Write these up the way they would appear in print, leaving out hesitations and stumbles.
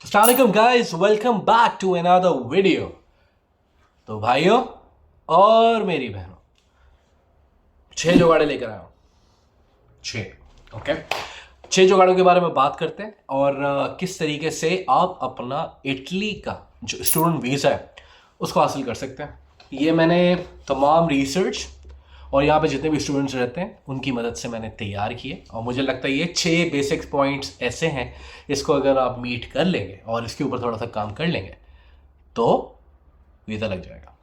अस्सलाम वालेकुम guys, welcome back to another video. तो भाइयों और मेरी बहनों, 6 जुगाड़े लेकर आया हूँ। 6 ओके। 6 जुगाड़ों के बारे में बात करते हैं और किस तरीके से आप अपना इटली का जो स्टूडेंट वीज़ा है उसको हासिल कर सकते हैं। ये मैंने तमाम रिसर्च और यहाँ पे जितने भी स्टूडेंट्स रहते हैं उनकी मदद से मैंने तैयार किए और मुझे लगता है ये 6 बेसिक पॉइंट्स ऐसे हैं, इसको अगर आप मीट कर लेंगे और इसके ऊपर थोड़ा सा काम कर लेंगे तो वीज़ा लग जाएगा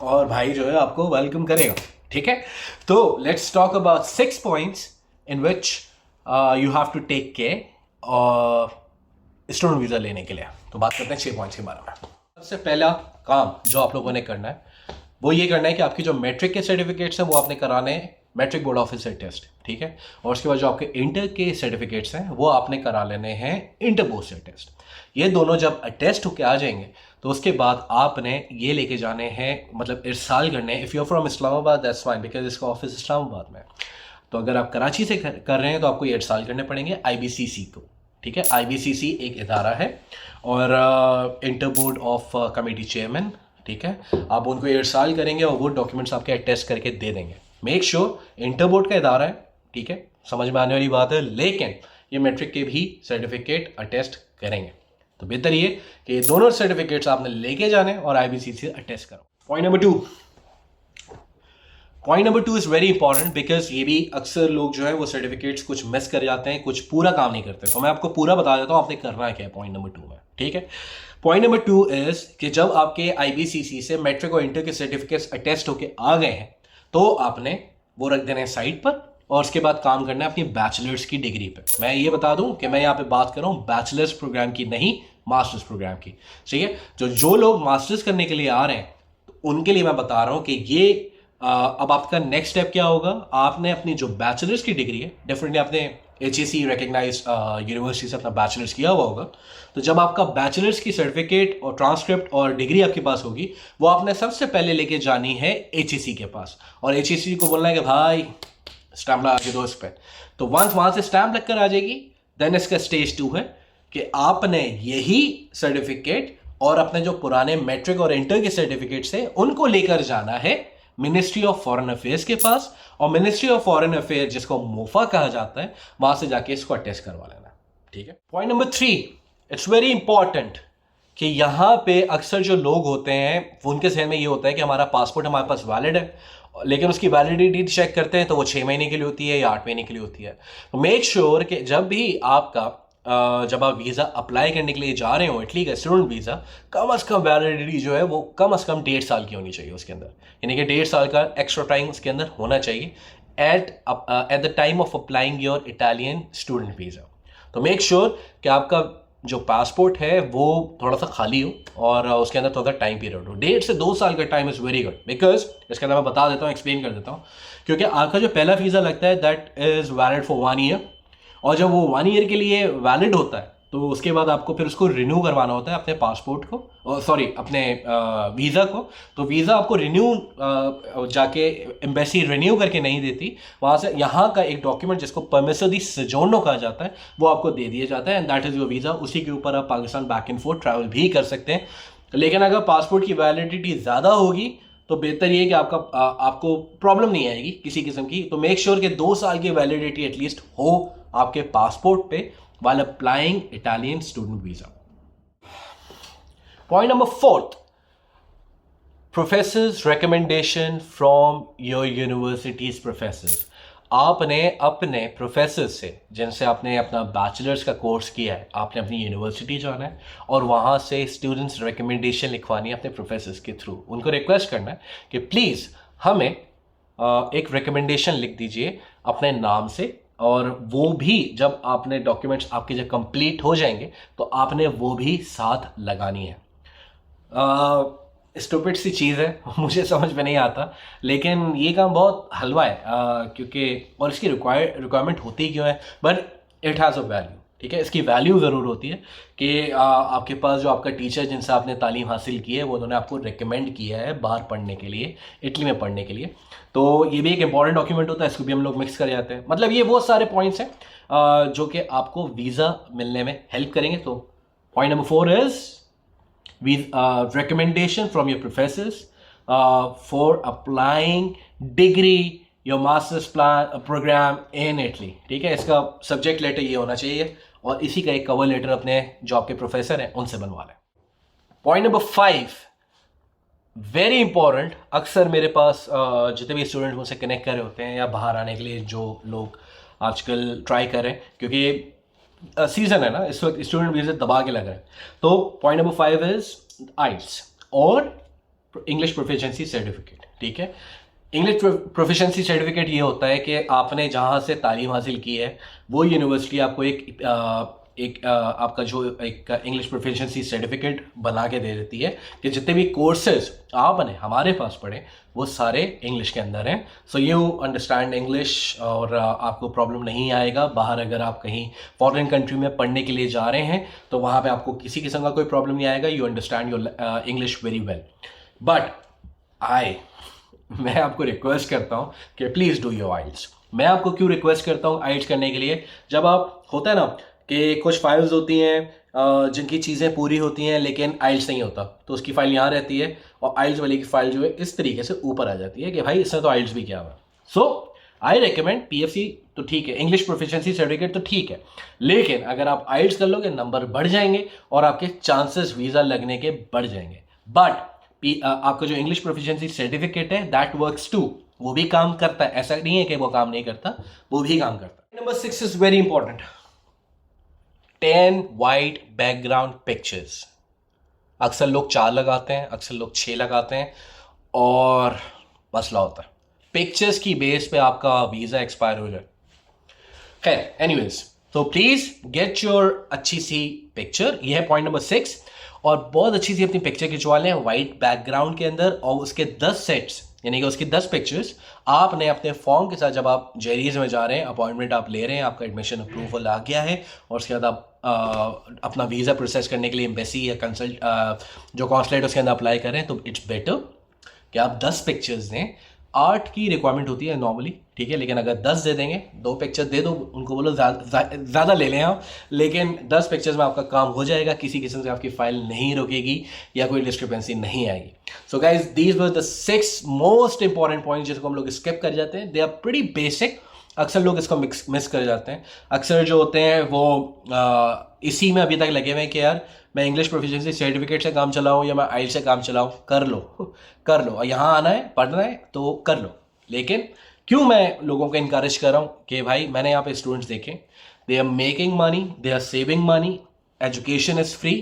और भाई जो है आपको वेलकम करेगा। ठीक है, तो let's talk about 6 points in which you have to take care student visa लेने के लिए। तो बात करते हैं 6 पॉइंट्स के बारे में। सबसे पहला काम जो आप लोगों ने करना है वो ये करना है कि आपकी जो मैट्रिक के सर्टिफिकेट्स हैं वो आपने कराने हैं मैट्रिक बोर्ड ऑफिस से टेस्ट। ठीक है, और उसके बाद जो आपके इंटर के सर्टिफिकेट्स हैं वो आपने करा लेने हैं इंटर बोर्ड से टेस्ट। ये दोनों जब टेस्ट होके आ जाएंगे तो उसके बाद आपने ये लेके जाने हैं, मतलब इरसाल करने हैं। If you are from Islamabad that's fine because इसका ऑफिस इस्लामाबाद में है। तो अगर आप कराची से कर रहे हैं तो आपको ये इरसाल करने पड़ेंगे IBCC को। ठीक है, IBCC एक इदारा है और inter board of committee chairman. ठीक है, आप उनको इरसाल करेंगे और वो डॉक्यूमेंट्स आपके अटेस्ट करके दे देंगे। मेक श्योर इंटर बोर्ड का इदारा है, ठीक है, समझ में आने वाली बात है, लेकिन ये मैट्रिक के भी सर्टिफिकेट अटेस्ट करेंगे। तो बेहतर ये कि ये दोनों सर्टिफिकेट्स आपने लेके जाने और IBCC से अटेस्ट करो। Point number 2 is very important because ये भी अक्सर लोग जो है वो सर्टिफिकेट्स कुछ मिस कर जाते हैं, कुछ पूरा काम नहीं करते। तो मैं आपको पूरा बता देता हूँ आपने करना है क्या है पॉइंट नंबर 2 में। ठीक है, पॉइंट नंबर 2 इज कि जब आपके IBCC से मैट्रिक और इंटर के सर्टिफिकेट्स अटेस्ट होके आ गए हैं तो आपने वो रख देना है साइड पर और उसके बाद काम करना है अपनी बैचलर्स की डिग्री पे। मैं ये बता दूं कि मैं यहाँ पे बात कर रहा हूँ बैचलर्स प्रोग्राम की, नहीं मास्टर्स प्रोग्राम की। ठीक है, जो लोग मास्टर्स करने के लिए आ रहे हैं तो उनके लिए मैं बता रहा हूँ कि ये अब आपका नेक्स्ट स्टेप क्या होगा। आपने अपनी जो बैचलर्स की डिग्री है, डेफिनेटली आपने HEC रिकग्नाइज यूनिवर्सिटी से अपना बैचलर्स किया हुआ होगा, तो जब आपका बैचलर्स की सर्टिफिकेट और ट्रांसक्रिप्ट और डिग्री आपके पास होगी वो आपने सबसे पहले लेके जानी है HEC के पास और HEC को बोलना है कि भाई स्टैम्प लगा के दो इस पर। तो वंस वहाँ से स्टैम्प लगकर आ जाएगी देन इसका स्टेज 2 है कि आपने यही सर्टिफिकेट और अपने जो पुराने मैट्रिक और इंटर के सर्टिफिकेट्स हैं उनको लेकर जाना है मिनिस्ट्री ऑफ फॉरेन अफेयर्स के पास और मिनिस्ट्री ऑफ फॉरेन अफेयर जिसको मोफा कहा जाता है वहां से जाके इसको अटेस्ट करवा लेना। ठीक है, point number 3 it's very important कि यहाँ पे अक्सर जो लोग होते हैं उनके जहन में ये होता है कि हमारा पासपोर्ट हमारे पास वैलिड है, लेकिन उसकी वैलिडिटी चेक करते हैं तो वो 6 महीने के लिए होती है या 8 महीने के लिए होती है। तो मेक श्योर कि जब भी आपका जब आप वीज़ा अप्लाई करने के लिए जा रहे हो इटली का स्टूडेंट वीज़ा, कम से कम वैलिडिटी जो है वो कम से कम 1.5 साल की होनी चाहिए उसके अंदर, यानी कि 1.5 साल का एक्स्ट्रा टाइम उसके अंदर होना चाहिए at the time of applying your Italian student visa. तो मेक श्योर कि आपका जो पासपोर्ट है वो थोड़ा सा खाली हो और उसके अंदर थोड़ा सा टाइम पीरियड हो। 1.5 से 2 साल का time is very good because इसके अंदर मैं बता देता हूँ, एक्सप्लेन कर देता हूँ, क्योंकि आपका जो पहला वीज़ा लगता है that is valid for 1 year और जब वो 1 ईयर के लिए वैलिड होता है तो उसके बाद आपको फिर उसको रिन्यू करवाना होता है अपने पासपोर्ट को, सॉरी अपने वीज़ा को। तो वीज़ा आपको रिन्यू जाके एम्बेसी रिन्यू करके नहीं देती, वहाँ से यहाँ का एक डॉक्यूमेंट जिसको परमिसो दी सजोर्नो कहा जाता है वो आपको दे दिया जाता है and that is your visa. उसी के ऊपर आप Pakistan back and fourth travel भी कर सकते हैं। लेकिन अगर पासपोर्ट की वैलिडिटी ज़्यादा होगी तो बेहतर ये कि आपको प्रॉब्लम नहीं आएगी किसी किस्म की। तो मेक श्योर कि 2 साल की वैलिडिटी एटलीस्ट हो आपके पासपोर्ट पे while applying Italian student visa. Point number 4, professors recommendation from your university's professors. आपने अपने प्रोफेसर से जिनसे आपने अपना बैचलर्स का कोर्स किया है आपने अपनी यूनिवर्सिटी जाना है और वहाँ से स्टूडेंट्स रिकमेंडेशन लिखवानी है अपने प्रोफेसर्स के थ्रू। उनको रिक्वेस्ट करना है कि प्लीज़ हमें एक रिकमेंडेशन लिख दीजिए अपने नाम से और वो भी जब आपने डॉक्यूमेंट्स आपके जब कंप्लीट हो जाएंगे तो आपने वो भी साथ लगानी है। स्टूपिड सी चीज़ है मुझे समझ में नहीं आता, लेकिन ये काम बहुत हलवा है क्योंकि और इसकी रिक्वायरमेंट होती क्यों है, but it has a value. ठीक है, इसकी वैल्यू ज़रूर होती है कि आपके पास जो आपका टीचर जिनसे आपने तालीम हासिल की है वो उन्होंने आपको रिकमेंड किया है बाहर पढ़ने के लिए, इटली में पढ़ने के लिए। तो ये भी एक इंपॉर्टेंट डॉक्यूमेंट होता है, इसको भी हम लोग मिक्स कर जाते हैं। मतलब ये वो सारे पॉइंट्स हैं जो कि आपको वीज़ा मिलने में हेल्प करेंगे। तो Point number 4 is recommendation from your professors for applying degree your master's program in Italy. ठीक है, इसका सब्जेक्ट लेटर ये होना चाहिए और इसी का एक कवर लेटर अपने जॉब के प्रोफेसर हैं उनसे बनवा लें. Point number 5 very important. अक्सर मेरे पास जितने भी स्टूडेंट मुझसे कनेक्ट कर रहे होते हैं या बाहर आने के लिए जो लोग आजकल ट्राई करें, क्योंकि सीजन है ना इस वक्त, स्टूडेंट वीज़ा दबा के लग रहा है. तो पॉइंट नंबर 5 इज आइल्स और इंग्लिश प्रोफिशिएंसी सर्टिफिकेट. ठीक है, इंग्लिश प्रोफिशिएंसी सर्टिफिकेट ये होता है कि आपने जहाँ से तालीम हासिल की है वो यूनिवर्सिटी आपको एक आपका जो एक इंग्लिश प्रोफिशिएंसी सर्टिफिकेट बना के दे देती है कि जितने भी कोर्सेज आपने हमारे पास पढ़े वो सारे इंग्लिश के अंदर हैं. सो यू अंडरस्टैंड इंग्लिश और आपको प्रॉब्लम नहीं आएगा. बाहर अगर आप कहीं फॉरेन कंट्री में पढ़ने के लिए जा रहे हैं तो वहाँ पे आपको किसी किस्म का कोई प्रॉब्लम नहीं आएगा. You understand your English very well. But मैं आपको रिक्वेस्ट करता हूँ कि प्लीज़ डू योर आइल्स. मैं आपको क्यों रिक्वेस्ट करता हूँ आइल्स करने के लिए? जब आप होता है ना कि कुछ फाइल्स होती हैं जिनकी चीज़ें पूरी होती हैं लेकिन आइल्स नहीं होता, तो उसकी फ़ाइल यहाँ रहती है और आइल्स वाली की फ़ाइल जो है इस तरीके से ऊपर आ जाती है कि भाई इसने तो आइल्स भी किया हुआ. सो आई रिकमेंड PFC तो ठीक है, इंग्लिश प्रोफिशिएंसी सर्टिफिकेट तो ठीक है, लेकिन अगर आप आइल्स कर लोगे नंबर बढ़ जाएंगे और आपके चांसेस वीज़ा लगने के बढ़ जाएंगे. बट आपका जो इंग्लिश प्रोफिशिएंसी सर्टिफिकेट है दैट वर्क्स टू, वो भी काम करता है. ऐसा नहीं है कि वो काम नहीं करता, वो भी काम करता है. Number 6 is very important. 10 white background pictures. अक्सर लोग 4 लगाते हैं, अक्सर लोग 6 लगाते हैं और मसला होता है पिक्चर्स की बेस पे आपका वीज़ा एक्सपायर हो जाए. खैर एनीवेज, तो प्लीज़ गेट योर अच्छी सी पिक्चर. यह है पॉइंट नंबर 6. और बहुत अच्छी सी अपनी पिक्चर खिंचवा लें वाइट बैकग्राउंड के अंदर और उसके 10 सेट्स यानी कि उसकी 10 पिक्चर्स आपने अपने फॉर्म के साथ, जब आप जेरीज में जा रहे हैं, अपॉइंटमेंट आप ले रहे हैं, आपका एडमिशन अप्रूवल आ गया है और उसके बाद आप अपना वीज़ा प्रोसेस करने के लिए एम्बेसी या जो कॉन्सुलेट उसके अंदर अप्लाई करें, तो इट्स बेटर कि आप 10 पिक्चर्स दें. 8 की रिक्वायरमेंट होती है नॉर्मली, ठीक है, लेकिन अगर 10 दे देंगे, 2 पिक्चर दे दो, उनको बोलो ज़्यादा ले लें आप, लेकिन 10 पिक्चर्स में आपका काम हो जाएगा. किसी किस्म से आपकी फाइल नहीं रुकेगी या कोई डिस्क्रिपेंसी नहीं आएगी. So guys these were the 6 most important points जिसको हम लोग स्किप कर जाते हैं. They are pretty basic. अक्सर लोग इसको मिस कर जाते हैं. अक्सर जो होते हैं वो इसी में अभी तक लगे हुए हैं कि यार मैं इंग्लिश प्रोफिशिएंसी सर्टिफिकेट से काम चलाऊँ या मैं आइल्स से काम चलाऊँ. कर लो और यहाँ आना है, पढ़ना है तो कर लो. लेकिन क्यों मैं लोगों को इनकरेज कर रहा हूँ कि भाई मैंने यहाँ पे स्टूडेंट्स देखे, they are making money, they are saving money, education is free.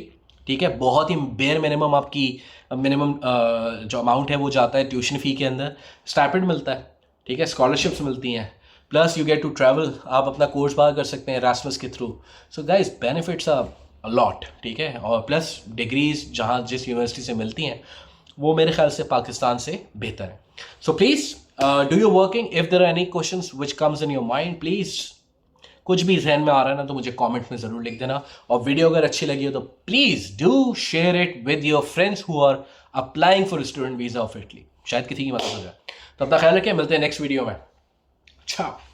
ठीक है, बहुत ही बेयर मिनिमम आपकी मिनिमम जो अमाउंट है वो जाता है ट्यूशन फ़ी के अंदर. स्टाइपेंड मिलता है, ठीक है, स्कॉलरशिप्स मिलती हैं, plus you get to travel. आप अपना कोर्स बाहर कर सकते हैं एरास्मस के थ्रू. So guys benefits are a lot. ठीक है, और प्लस डिग्रीज जहाँ जिस यूनिवर्सिटी से मिलती हैं वो मेरे ख्याल से पाकिस्तान से बेहतर है. So please do you working. If there are any questions which comes in your mind, please कुछ भी जहन में आ रहा है ना तो मुझे कमेंट में ज़रूर लिख देना. और वीडियो अगर अच्छी लगी हो तो please do share it with your friends who are applying for student visa of Italy. शायद किसी की मदद हो जाए. तो अपना ख्याल रखें, मिलते हैं नेक्स्ट वीडियो में. ciao.